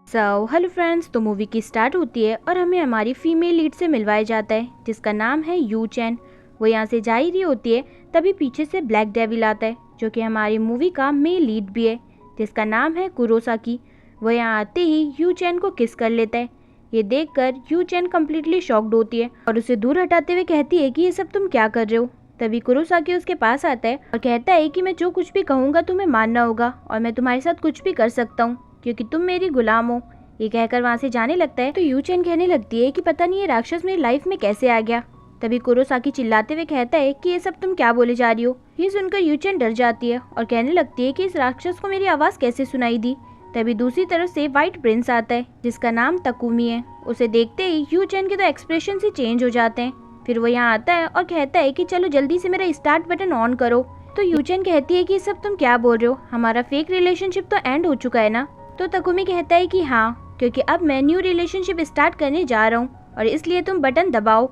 Hello friends, तो movie की start होती है और हमें हमारी फीमेल लीड से मिलवाया जाता है जिसका नाम है यू चैन। वो यहाँ से जा ही रही होती है, तभी पीछे से ब्लैक डेविल आता है जो कि हमारी मूवी का मेल लीड भी है जिसका नाम है कुरोसाकी। वो यहाँ आते ही यू चैन को किस कर लेता है। ये देखकर यू चैन कम्प्लीटली शॉक्ड होती है और उसे दूर हटाते हुए कहती है कि ये सब तुम क्या कर रहे हो। तभी कुरोसाकी उसके पास आता है और कहता है कि मैं जो कुछ भी कहूँगा तुम्हें मानना होगा और मैं तुम्हारे साथ कुछ भी कर सकता हूँ क्योंकि तुम मेरी गुलाम हो। ये कहकर वहाँ से जाने लगता है तो यू चैन कहने लगती है कि पता नहीं ये राक्षस मेरी लाइफ में कैसे आ गया। तभी कुरोसाकी चिल्लाते हुए कहता है कि ये सब तुम क्या बोले जा रही हो। ये सुनकर यू चैन डर जाती है और कहने लगती है कि इस राक्षस को मेरी आवाज़ कैसे सुनाई दी। तभी दूसरी तरफ से व्हाइट प्रिंस आता है जिसका नाम तकुमी है। उसे देखते ही यू चैन के तो एक्सप्रेशन से चेंज हो जाते हैं। फिर वो यहाँ आता है और कहता है कि चलो जल्दी से मेरा स्टार्ट बटन ऑन करो। तो यू चैन कहती है कि ये सब तुम क्या बोल रहे हो, हमारा फेक रिलेशनशिप तो एंड हो चुका है ना। तो तकुमी कहता है कि हाँ, क्योंकि अब मैं न्यू रिलेशनशिप स्टार्ट करने जा रहा हूँ और इसलिए तुम बटन दबाओ।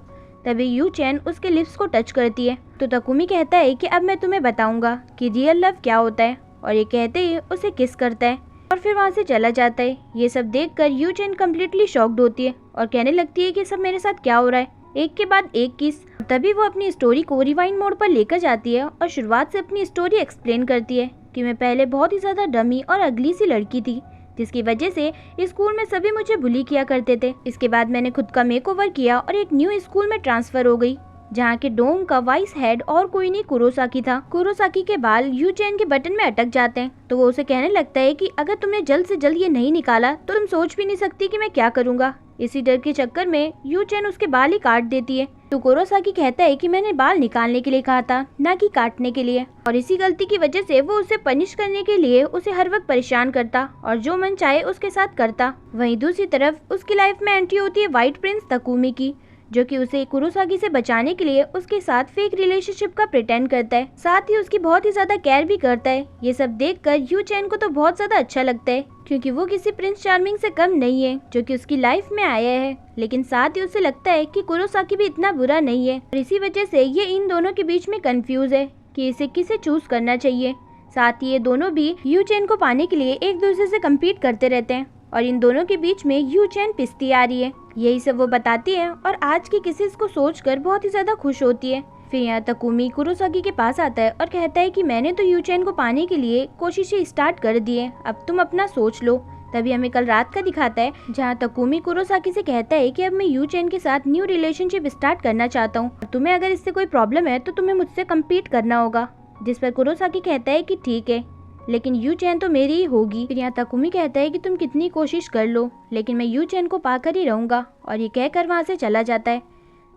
तभी यू चैन उसके लिप्स को टच करती है तो तकुमी कहता है कि अब मैं तुम्हें बताऊंगा कि रियल लव क्या होता है, और ये कहते ही उसे किस करता है और फिर वहाँ से चला जाता है। ये सब देखकर यू चैन कम्प्लीटली शॉक्ड होती है और कहने लगती है कि सब मेरे साथ क्या हो रहा है, एक के बाद एक किस। तभी वो अपनी स्टोरी को रिवाइंड मोड पर लेकर जाती है और शुरुआत से अपनी स्टोरी एक्सप्लेन करती है कि मैं पहले बहुत ही ज़्यादा डमी और अगली सी लड़की थी जिसकी वजह से स्कूल में सभी मुझे बुली किया करते थे। इसके बाद मैंने खुद का मेकओवर किया और एक न्यू स्कूल में ट्रांसफर हो गई जहाँ के डोम का वाइस हेड और कोई नहीं कुरोसाकी था। कुरोसाकी के बाल यू चैन के बटन में अटक जाते हैं तो वो उसे कहने लगता है कि अगर तुमने जल्द से जल्द ये नहीं निकाला तो तुम सोच भी नहीं सकती कि मैं क्या करूँगा। इसी डर के चक्कर में यू चैन उसके बाल ही काट देती है। तो कुरोसाकी कहता है कि मैंने बाल निकालने के लिए कहा था, ना कि काटने के लिए, और इसी गलती की वजह से वो उसे पनिश करने के लिए उसे हर वक्त परेशान करता और जो मन चाहे उसके साथ करता। वहीं दूसरी तरफ उसकी लाइफ में एंट्री होती है व्हाइट प्रिंस तकुमी की, जो कि उसे कुरोसाकी से बचाने के लिए उसके साथ फेक रिलेशनशिप का प्रिटेंड करता है, साथ ही उसकी बहुत ही ज्यादा केयर भी करता है। ये सब देखकर यू चैन को तो बहुत ज्यादा अच्छा लगता है क्योंकि वो किसी प्रिंस चार्मिंग से कम नहीं है जो कि उसकी लाइफ में आया है, लेकिन साथ ही उसे लगता है कि कुरोसाकी भी इतना बुरा नहीं है और इसी वजह से ये इन दोनों के बीच में कंफ्यूज है कि इसे किसे चूज करना चाहिए। साथ ही ये दोनों भी यू चैन को पाने के लिए एक दूसरे से कम्पीट करते रहते हैं और इन दोनों के बीच में यू चैन पिसती आ रही है। यही सब वो बताती है और आज की किसी को सोचकर बहुत ही ज्यादा खुश होती है। फिर यहाँ तकुमी कुरोसाकी के पास आता है और कहता है कि मैंने तो यू चैन को पाने के लिए कोशिशें स्टार्ट कर दी है, अब तुम अपना सोच लो। तभी हमें कल रात का दिखाता है जहाँ तकुमी कुरोसाकी से कहता है कि अब मैं यू चैन के साथ न्यू रिलेशनशिप स्टार्ट करना चाहता हूँ, तुम्हें अगर इससे कोई प्रॉब्लम है तो तुम्हें मुझसे कम्पीट करना होगा। जिस पर कुरोसाकी कहता है कि ठीक है, लेकिन यू चैन तो मेरी ही होगी। फिर यहाँ तकुमी कहता है कि तुम कितनी कोशिश कर लो लेकिन मैं यू चैन को पाकर ही रहूंगा, और ये कहकर वहाँ से चला जाता है।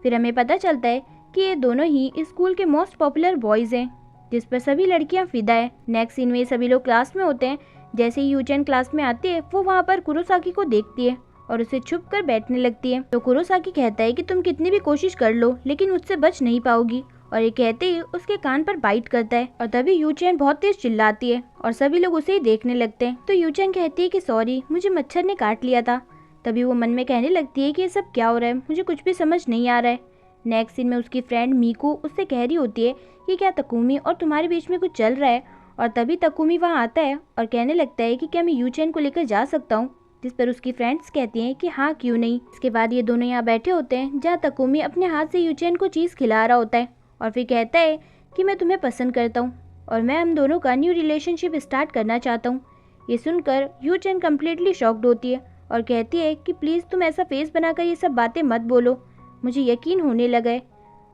फिर हमें पता चलता है कि ये दोनों ही स्कूल के मोस्ट पॉपुलर बॉयज हैं जिस पर सभी लड़कियां फिदा है। नेक्स्ट सीन में सभी लोग क्लास में होते हैं। जैसे ही यू चैन क्लास में आती है वो वहाँ पर कुरोसाकी को देखती है और उसे छुप कर बैठने लगती है। तो कुरोसाकी कहता है कि तुम कितनी भी कोशिश कर लो लेकिन मुझसे बच नहीं पाओगी, और ये कहते ही उसके कान पर बाइट करता है और तभी यू चैन बहुत तेज चिल्लाती है और सभी लोग उसे ही देखने लगते हैं। तो यू चैन कहती है कि सॉरी, मुझे मच्छर ने काट लिया था। तभी वो मन में कहने लगती है कि ये सब क्या हो रहा है, मुझे कुछ भी समझ नहीं आ रहा है। नेक्स्ट सीन में उसकी फ्रेंड मीकू उससे कह रही होती है कि क्या तकुमी और तुम्हारे बीच में कुछ चल रहा है, और तभी तकुमी वहाँ आता है और कहने लगता है कि क्या मैं यू चैन को लेकर जा सकता हूँ। जिस पर उसकी फ्रेंड्स कहती हैं कि हाँ क्यों नहीं। इसके बाद ये दोनों यहाँ बैठे होते हैं जहाँ तकुमी अपने हाथ से यू चैन को चीज़ खिला रहा होता है और फिर कहता है कि मैं तुम्हें पसंद करता हूँ और मैं हम दोनों का न्यू रिलेशनशिप स्टार्ट करना चाहता हूँ। ये सुनकर यू चैन कम्प्लीटली शॉक्ड होती है और कहती है कि प्लीज़ तुम ऐसा फेस बनाकर ये सब बातें मत बोलो, मुझे यकीन होने लगा है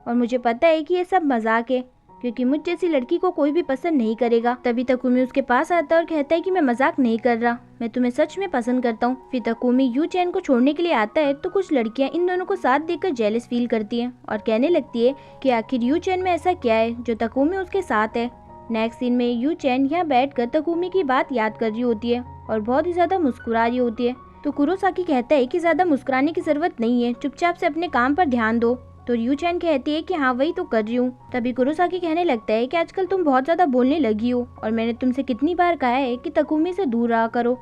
और मुझे पता है कि ये सब मजाक है क्योंकि मुझ जैसी लड़की को कोई भी पसंद नहीं करेगा। तभी तकुमी उसके पास आता है और कहता है कि मैं मजाक नहीं कर रहा, मैं तुम्हें सच में पसंद करता हूँ। फिर तकुमी यू चैन को छोड़ने के लिए आता है तो कुछ लड़कियां इन दोनों को साथ देखकर जेलस फील करती हैं और कहने लगती है कि आखिर यू चैन में ऐसा क्या है जो तकुमी उसके साथ है। नेक्स्ट सीन में यू चैन यहाँ बैठकर तकुमी की बात याद कर रही होती है और बहुत ही ज्यादा मुस्कुरा रही होती है। तो कुरोसाकी कहता है कि ज्यादा मुस्कुराने की जरूरत नहीं है, चुपचाप से अपने काम पर ध्यान दो। तो यू चैन कहती है कि हाँ वही तो कर रही हूँ। तभी कुरोसाकी कहने लगता है कि आजकल तुम बहुत ज्यादा बोलने लगी हो और मैंने तुमसे कितनी बार कहा है कि तकुमी से दूर रहा करो,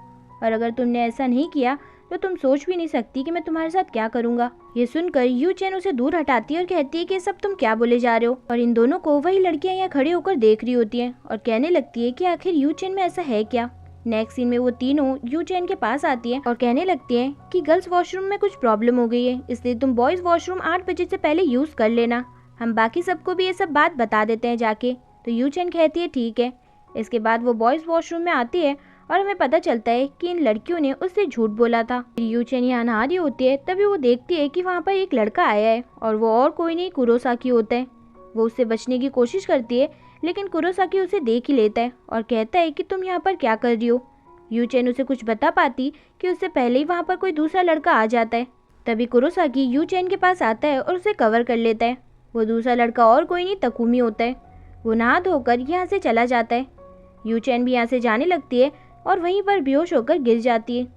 और अगर तुमने ऐसा नहीं किया तो तुम सोच भी नहीं सकती कि मैं तुम्हारे साथ क्या करूँगा। ये सुनकर यू चैन उसे दूर हटाती है और कहती है कि सब तुम क्या बोले जा रहे हो, और इन दोनों को वही लड़कियाँ यहाँ खड़े होकर देख रही होती हैं और कहने लगती है कि आखिर यू चैन में ऐसा है क्या नेक्स्ट सीन में वो तीनों यू चैन के पास आती है और कहने लगती है कि गर्ल्स वॉशरूम में कुछ प्रॉब्लम हो गई है, इसलिए तुम बॉयज वॉशरूम 8 बजे से पहले यूज कर लेना, हम बाकी सबको भी ये सब बात बता देते हैं जाके। तो यू चैन कहती है ठीक है। इसके बाद वो बॉयज वॉशरूम में आती है और हमें पता चलता है कि इन लड़कियों ने उससे झूठ बोला था। यू चैन यहाँ नहा रही होती है, तभी वो देखती है कि वहाँ पर एक लड़का आया है और वो और कोई नहीं कुरोसाकी होता है। वो उससे बचने की कोशिश करती है, लेकिन कुरोसाकी उसे देख ही लेता है और कहता है कि तुम यहाँ पर क्या कर रही हो। यू चैन उसे कुछ बता पाती कि उससे पहले ही वहाँ पर कोई दूसरा लड़का आ जाता है। तभी कुरोसाकी यू चैन के पास आता है और उसे कवर कर लेता है। वो दूसरा लड़का और कोई नहीं तकुमी होता है। वो नहा धोकर यहाँ से चला जाता है। यू चैन भी यहाँ से जाने लगती है और वहीं पर बेहोश होकर गिर जाती है।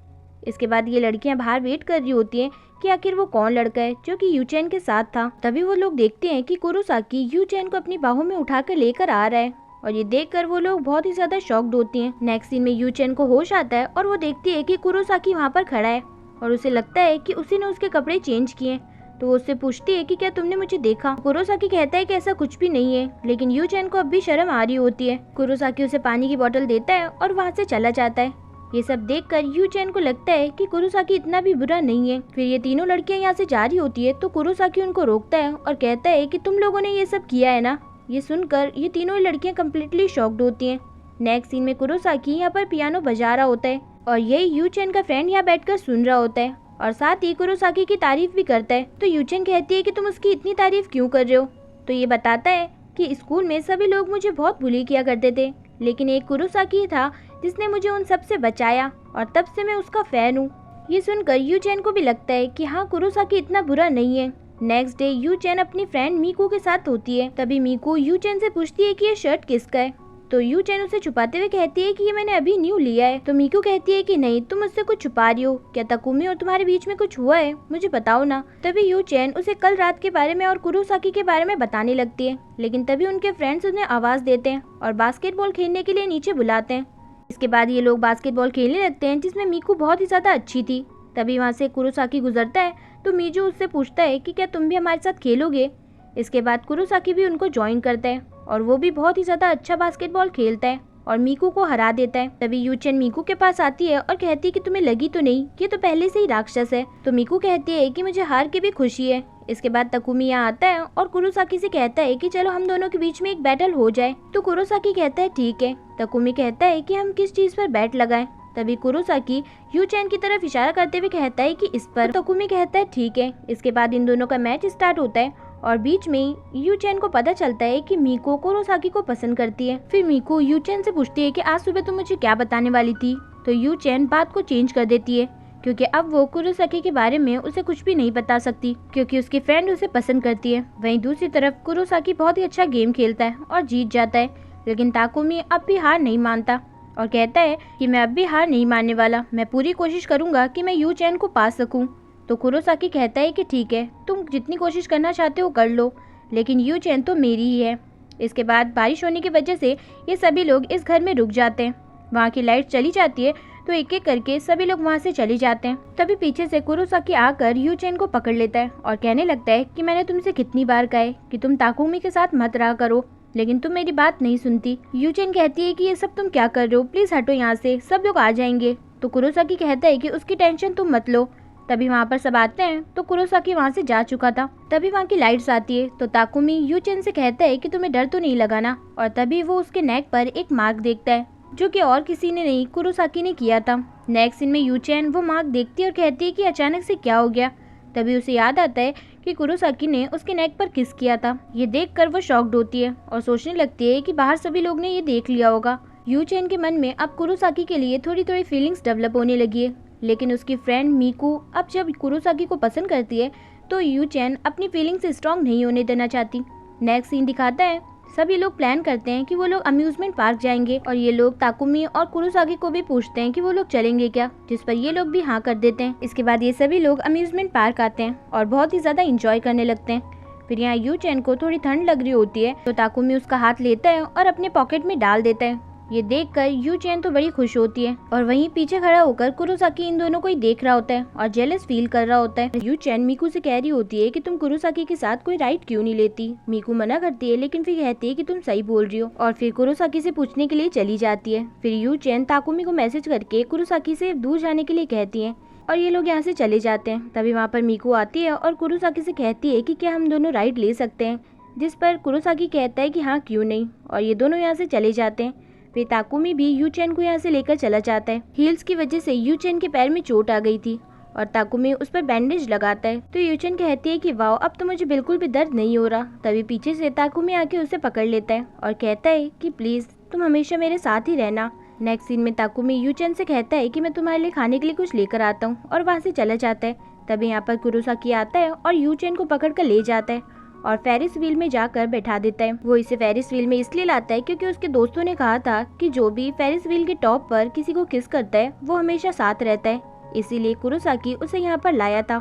इसके बाद ये लड़कियां बाहर वेट कर रही होती हैं कि आखिर वो कौन लड़का है जो कि यू चैन के साथ था। तभी वो लोग देखते हैं कि कुरोसाकी यू चैन को अपनी बाहों में उठाकर लेकर आ रहा है और ये देखकर वो लोग बहुत ही ज्यादा शॉक्ड होती हैं। नेक्स्ट सीन में यू चैन को होश आता है और वो देखती है कि कुरोसाकी वहाँ पर खड़ा है और उसे लगता है कि उसी ने उसके कपड़े चेंज किए। तो वो उससे पूछती है कि क्या तुमने मुझे देखा। कुरोसाकी कहता है कि ऐसा कुछ भी नहीं है, लेकिन यू चैन को अब भी शर्म आ रही होती है। कुरोसाकी उसे पानी की बोतल देता है और वहाँ से चला जाता है। ये सब देखकर यू चैन को लगता है कि कुरोसाकी इतना भी बुरा नहीं है। फिर ये तीनों लड़कियां यहाँ से जा रही होती है तो कुरोसाकी उनको रोकता है और कहता है कि तुम लोगों ने ये सब किया है ना। ये सुनकर ये तीनों लड़कियां कम्प्लीटली शॉक्ड होती हैं। नेक्स्ट सीन में कुरोसाकी यहाँ पर पियानो बजा रहा होता है और यही यू चैन का फ्रेंड यहाँ बैठकर सुन रहा होता है और साथ ही कुरोसाकी की तारीफ भी करता है। तो यू चैन कहती है कि तुम उसकी इतनी तारीफ क्यों कर रहे हो। तो ये बताता है कि स्कूल में सभी लोग मुझे बहुत बुली किया करते थे, लेकिन एक कुरोसाकी था जिसने मुझे उन सब से बचाया और तब से मैं उसका फैन हूँ। ये सुनकर यू चैन को भी लगता है कि हाँ, कुरोसाकी इतना बुरा नहीं है। नेक्स्ट डे यू चैन अपनी फ्रेंड मीकू के साथ होती है। तभी मीकू यू चैन से पूछती है कि ये शर्ट किसका है। तो यू चैन उसे छुपाते हुए कहती है कि ये मैंने अभी न्यू लिया है। तो मीकू कहती है कि नहीं, तुम मुझसे कुछ छुपा रही हो। क्या तकुमी और तुम्हारे बीच में कुछ हुआ है, मुझे बताओ ना। तभी यू चैन उसे कल रात के बारे में और कुरोसाकी के बारे में बताने लगती है, लेकिन तभी उनके फ्रेंड्स उन्हें आवाज देते हैं और बास्केटबॉल खेलने के लिए नीचे बुलाते हैं। इसके बाद ये लोग बास्केटबॉल खेलने लगते हैं, जिसमें मीकू बहुत ही ज्यादा अच्छी थी। तभी वहाँ से कुरोसाकी गुजरता है तो मीजू उससे पूछता है कि क्या तुम भी हमारे साथ खेलोगे। इसके बाद कुरोसाकी भी उनको ज्वाइन करता है और वो भी बहुत ही ज्यादा अच्छा बास्केटबॉल खेलता है और मीकू को हरा देता है। तभी यू चैन मीकू के पास आती है और कहती है कि तुम्हें लगी तो नहीं, ये तो पहले से ही राक्षस है। तो मीकू कहती है कि मुझे हार के भी खुशी है। इसके बाद तकुमी यहाँ आता है और कुरोसाकी से कहता है कि चलो हम दोनों के बीच में एक बैटल हो जाए। तो कुरोसाकी कहता है ठीक है। तकुमी कहता है कि हम किस चीज पर बैट लगाएं। तभी कुरोसाकी यू चैन की तरफ इशारा करते हुए कहता है कि इस पर। तकुमी कहता है ठीक है। इसके बाद इन दोनों का मैच स्टार्ट होता है और बीच में यू चैन को पता चलता है कि मीको कुरोसाकी को पसंद करती है। फिर मीको यू चैन से पूछती है कि आज सुबह तुम मुझे क्या बताने वाली थी। तो यू चैन बात को चेंज कर देती है, क्योंकि अब वो कुरोसाकी के बारे में उसे कुछ भी नहीं बता सकती, क्योंकि उसकी फ्रेंड उसे पसंद करती है। वहीं दूसरी तरफ कुरोसाकी बहुत ही अच्छा गेम खेलता है और जीत जाता है, लेकिन ताकुमी अब भी हार नहीं मानता और कहता है कि मैं अब भी हार नहीं मानने वाला, मैं पूरी कोशिश करूंगा कि मैं यू चैन को पा सकूं। तो कुरोसाकी कहता है कि ठीक है, तुम जितनी कोशिश करना चाहते हो कर लो, लेकिन यू चैन तो मेरी ही है। इसके बाद बारिश होने की वजह से ये सभी लोग इस घर में रुक जाते हैं। वहाँ की लाइट चली जाती है तो एक एक करके सभी लोग वहाँ से चले जाते हैं। तभी पीछे से कुरोसाकी आकर यू चैन को पकड़ लेता है और कहने लगता है कि मैंने तुमसे कितनी बार कहा है कि तुम ताकुमी के साथ मत रहा करो, लेकिन तुम मेरी बात नहीं सुनती। यू चैन कहती है कि ये सब तुम क्या कर रहे हो, प्लीज हटो यहाँ से, सब लोग आ जाएंगे। तो कुरोसाकी कहता है कि उसकी टेंशन तुम मत लो। तभी वहाँ पर सब आते हैं तो कुरोसाकी वहाँ से जा चुका था। तभी वहाँ की लाइट्स आती है तो ताकुमी यू चैन से कहता है कि तुम्हें डर तो नहीं लगा ना। और तभी वो उसके नेक पर एक मार्क देखता है, जो कि और किसी ने नहीं, कुरोसाकी ने किया था। नेक्स्ट सीन में यू चैन वो मार्क देखती है और कहती है कि अचानक से क्या हो गया। तभी उसे याद आता है कि कुरोसाकी ने उसके नेक पर किस किया था। ये देखकर वो शॉक्ड होती है और सोचने लगती है कि बाहर सभी लोग ने ये देख लिया होगा। यू चैन के मन में अब कुरोसाकी के लिए थोड़ी थोड़ी फीलिंग्स डेवलप होने लगी है, लेकिन उसकी फ्रेंड मीकू अब जब कुरोसाकी को पसंद करती है तो यू चैन अपनी फीलिंग्स स्ट्रॉन्ग नहीं होने देना चाहती। नेक्स्ट सीन दिखाता है सभी लोग प्लान करते हैं कि वो लोग अम्यूजमेंट पार्क जाएंगे और ये लोग ताकुमी और कुरोसाकी को भी पूछते हैं कि वो लोग चलेंगे क्या, जिस पर ये लोग भी हाँ कर देते हैं। इसके बाद ये सभी लोग अम्यूजमेंट पार्क आते हैं और बहुत ही ज्यादा इंजॉय करने लगते हैं। फिर यहाँ यू चैन को थोड़ी ठंड लग रही होती है तो ताकुमी उसका हाथ लेता है और अपने पॉकेट में डाल देता है ये देखकर यू चैन तो बड़ी खुश होती है और वहीं पीछे खड़ा होकर कुरोसाकी इन दोनों को ही देख रहा होता है और जेलस फील कर रहा होता है। यू चैन मीकू से कह रही होती है कि तुम कुरोसाकी के साथ कोई राइड क्यों नहीं लेती। मीकू मना करती है लेकिन फिर कहती है कि तुम सही बोल रही हो और फिर कुरोसाकी से पूछने के लिए चली जाती है। फिर यू चैन ताकुमी को मैसेज करके कुरोसाकी से दूर जाने के लिए कहती है और ये लोग यहाँ से चले जाते हैं। तभी वहाँ पर मीकू आती है और कुरोसाकी से कहती है कि क्या हम दोनों राइड ले सकते हैं, जिस पर कुरोसाकी कहता है कि हाँ क्यों नहीं, और ये दोनों यहाँ से चले जाते हैं। फिर ताकुमी भी यू चैन को यहाँ से लेकर चला जाता है। हील्स की वजह से यू चैन के पैर में चोट आ गई थी और ताकुमी उस पर बैंडेज लगाता है। तो यू चैन कहती है कि वाओ अब तो मुझे बिल्कुल भी दर्द नहीं हो रहा। तभी पीछे से ताकुमी आके उसे पकड़ लेता है और कहता है कि प्लीज तुम हमेशा मेरे साथ ही रहना। नेक्स्ट सीन में ताकुमी यू चैन से कहता है कि मैं तुम्हारे लिए खाने के लिए कुछ लेकर आता हूँ और वहाँ से चला जाता है। तभी यहाँ पर कुरोसाकी आता है और यू चैन को पकड़ कर ले जाता है और फेरिस व्हील में जाकर बैठा देता है। वो इसे फेरिस व्हील में इसलिए लाता है क्योंकि उसके दोस्तों ने कहा था कि जो भी फेरिस व्हील के टॉप पर किसी को किस करता है वो हमेशा साथ रहता है, इसीलिए कुरोसाकी उसे यहाँ पर लाया था।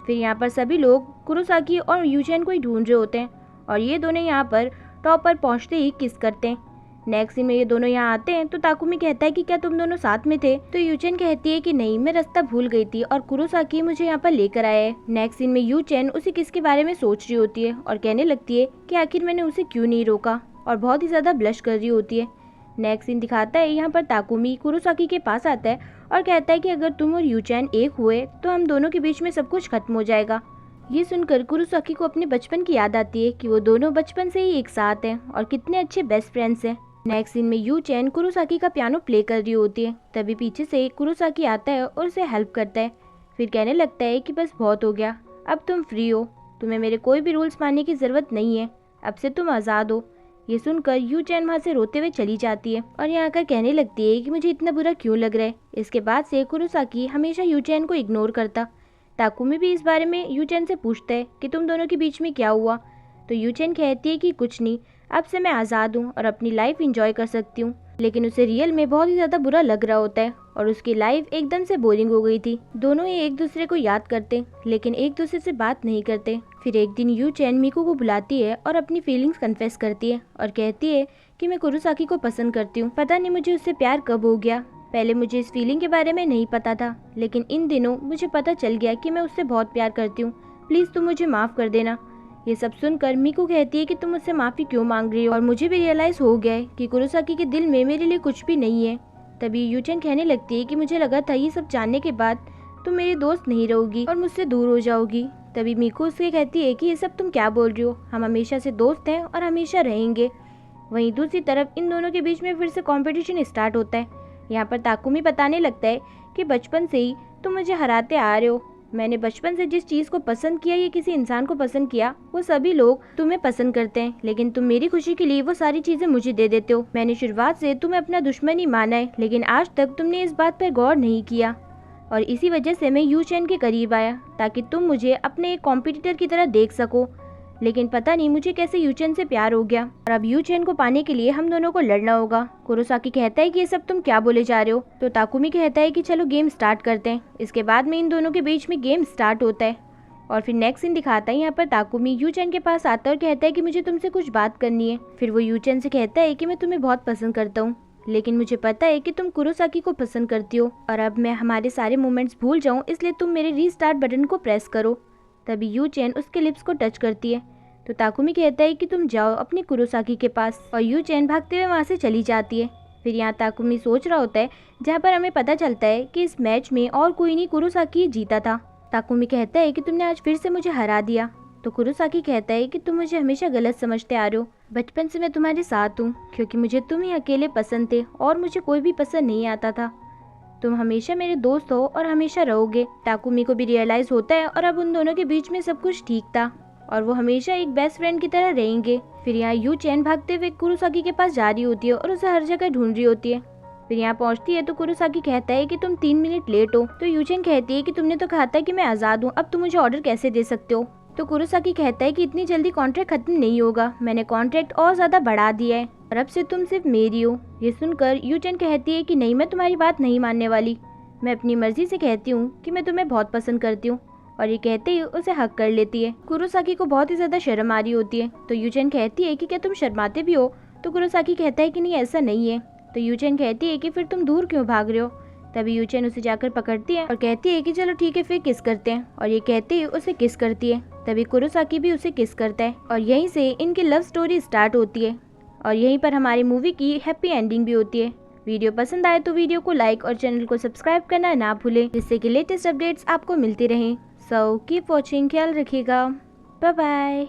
फिर यहाँ पर सभी लोग कुरोसाकी और यू चैन को ही ढूंढ रहे होते हैं और ये दोनों यहाँ पर टॉप पर पहुँचते ही किस करते हैं। नेक्स्ट सीन में ये दोनों यहाँ आते हैं तो ताकुमी कहता है कि क्या तुम दोनों साथ में थे। तो यू चैन कहती है कि नहीं, मैं रास्ता भूल गई थी और कुरोसाकी मुझे यहाँ पर लेकर आया है। नेक्स्ट सीन में यू चैन उसी किस के बारे में सोच रही होती है और कहने लगती है कि आखिर मैंने उसे क्यों नहीं रोका, और बहुत ही ज्यादा ब्लश कर रही होती है। नेक्स्ट सीन दिखाता है यहाँ पर ताकुमी कुरोसाकी के पास आता है और कहता है कि अगर तुम और यू चैन एक हुए तो हम दोनों के बीच में सब कुछ खत्म हो जाएगा। ये सुनकर कुरोसाकी को अपने बचपन की याद आती है कि वो दोनों बचपन से ही एक साथ हैं और कितने अच्छे बेस्ट फ्रेंड्स हैं। नेक्स्ट सीन में यू चैन कुरोसाकी का पियानो प्ले कर रही होती है। तभी पीछे से कुरोसाकी आता है और उसे हेल्प करता है। फिर कहने लगता है कि बस बहुत हो गया, अब तुम फ्री हो, तुम्हें मेरे कोई भी रूल्स मानने की जरूरत नहीं है, अब से तुम आज़ाद हो। ये सुनकर यू चैन वहाँ से रोते हुए चली जाती है और यहाँ आकर कहने लगती है कि मुझे इतना बुरा क्यों लग रहा है। इसके बाद से कुरोसाकी हमेशा यू चैन को इग्नोर करता। ताकुमी भी इस बारे में यू चैन से पूछता है कि तुम दोनों के बीच में क्या हुआ। तो यू चैन कहती है कि कुछ नहीं, अब से मैं आज़ाद हूँ और अपनी लाइफ एंजॉय कर सकती हूँ। लेकिन उसे रियल में बहुत ही ज़्यादा बुरा लग रहा होता है और उसकी लाइफ एकदम से बोरिंग हो गई थी। दोनों ही एक दूसरे को याद करते लेकिन एक दूसरे से बात नहीं करते। फिर एक दिन यू चैन मीकू को बुलाती है और अपनी फीलिंग्स कन्फेस करती है और कहती है कि मैं कुरोसाकी को पसंद करती हूँ। पता नहीं मुझे उससे प्यार कब हो गया, पहले मुझे इस फीलिंग के बारे में नहीं पता था, लेकिन इन दिनों मुझे पता चल गया कि मैं उससे बहुत प्यार करती हूँ। प्लीज़ तुम मुझे माफ़ कर देना। ये सब सुनकर मीकू कहती है कि तुम मुझसे माफ़ी क्यों मांग रही हो, और मुझे भी रियलाइज़ हो गया है कि कुरोसाकी के दिल में मेरे लिए कुछ भी नहीं है। तभी यू चैन कहने लगती है कि मुझे लगा था ये सब जानने के बाद तुम मेरी दोस्त नहीं रहोगी और मुझसे दूर हो जाओगी। तभी मीकू उससे कहती है कि ये सब तुम क्या बोल रही हो, हम हमेशा से दोस्त हैं और हमेशा रहेंगे। वहीं दूसरी तरफ इन दोनों के बीच में फिर से कॉम्पिटिशन स्टार्ट होता है। यहाँ पर ताकुमी बताने लगता है कि बचपन से ही तुम मुझे हराते आ रहे हो, मैंने बचपन से जिस चीज़ को पसंद किया या किसी इंसान को पसंद किया वो सभी लोग तुम्हें पसंद करते हैं, लेकिन तुम मेरी खुशी के लिए वो सारी चीज़ें मुझे दे देते हो। मैंने शुरुआत से तुम्हें अपना दुश्मन ही माना है, लेकिन आज तक तुमने इस बात पर गौर नहीं किया, और इसी वजह से मैं यू चैन के करीब आया ताकि तुम मुझे अपने एक कॉम्पिटिटर की तरह देख सको। लेकिन पता नहीं मुझे कैसे यू चैन से प्यार हो गया और अब यू चैन को पाने के लिए हम दोनों को लड़ना होगा। कुरोसाकी कहता है कि ये सब तुम क्या बोले जा रहे हो। तो ताकुमी कहता है कि चलो गेम स्टार्ट करते हैं। इसके बाद में इन दोनों के बीच में गेम स्टार्ट होता है और फिर नेक्स्ट सीन दिखाता है यहाँ पर ताकुमी यू चैन के पास आता है और कहता है कि मुझे तुमसे कुछ बात करनी है। फिर वो यू चैन से कहता है कि मैं तुम्हें बहुत पसंद करता हूँ, लेकिन मुझे पता है कि तुम कुरोसाकी को पसंद करती हो और अब मैं हमारे सारे मोमेंट्स भूल जाऊँ, इसलिए तुम मेरे रीस्टार्ट बटन को प्रेस करो। तभी यू चैन उसके लिप्स को टच करती है तो ताकुमी कहता है कि तुम जाओ अपनी कुरोसाकी के पास, और यू चैन भागते हुए वहाँ से चली जाती है। फिर यहाँ ताकुमी सोच रहा होता है जहाँ पर हमें पता चलता है कि इस मैच में और कोई नहीं कुरोसाकी जीता था। ताकुमी कहता है कि तुमने आज फिर से मुझे हरा दिया। तो कुरोसाकी कहता है कि तुम मुझे हमेशा गलत समझते आ रहे हो, बचपन से मैं तुम्हारे साथ हूँ क्योंकि मुझे तुम ही अकेले पसंद थे और मुझे कोई भी पसंद नहीं आता था। तुम हमेशा मेरे दोस्त हो और हमेशा रहोगे। ताकुमी को भी रियलाइज होता है और अब उन दोनों के बीच में सब कुछ ठीक था और वो हमेशा एक बेस्ट फ्रेंड की तरह रहेंगे। फिर यहाँ यू चैन भागते हुए कुरोसाकी के पास जा रही होती है और उसे हर जगह ढूंढ रही होती है। फिर यहाँ पहुँचती है तो कुरोसाकी कहता है कि तुम 3 मिनट लेट हो। तो यू चैन कहती है कि तुमने तो कहा था कि मैं आज़ाद हूँ, अब तुम मुझे ऑर्डर कैसे दे सकते हो। तो कुरोसाकी कहता है कि इतनी जल्दी कॉन्ट्रैक्ट खत्म नहीं होगा, मैंने कॉन्ट्रैक्ट और ज़्यादा बढ़ा दिया है और अब से तुम सिर्फ मेरी हो। ये सुनकर यू चैन कहती है कि नहीं, मैं तुम्हारी बात नहीं मानने वाली, मैं अपनी मर्जी से कहती हूँ कि मैं तुम्हें बहुत पसंद करती हूँ, और ये कहते ही उसे हक कर लेती है। कुरोसाकी को बहुत ही ज्यादा शर्म आ रही होती है तो यू चैन कहती है कि क्या तुम शर्माते भी हो। तो कुरोसाकी कहता है कि नहीं ऐसा नहीं है, तो यूचेन कहती है कि फिर तुम दूर क्यों भाग रहे हो। तभी यूचेन उसे जाकर पकड़ती है और कहती है कि चलो ठीक है फिर किस करते हैं, और ये कहते ही उसे किस करती है। तभी कुरोसाकी भी उसे किस करता है और यहीं से इनकी लव स्टोरी स्टार्ट होती है और यहीं पर हमारी मूवी की हैप्पी एंडिंग भी होती है। वीडियो पसंद आए तो वीडियो को लाइक और चैनल को सब्सक्राइब करना ना भूलें, जिससे कि लेटेस्ट अपडेट्स आपको मिलती रहें। सो कीप वॉचिंग, ख्याल रखिएगा, बाय बाय।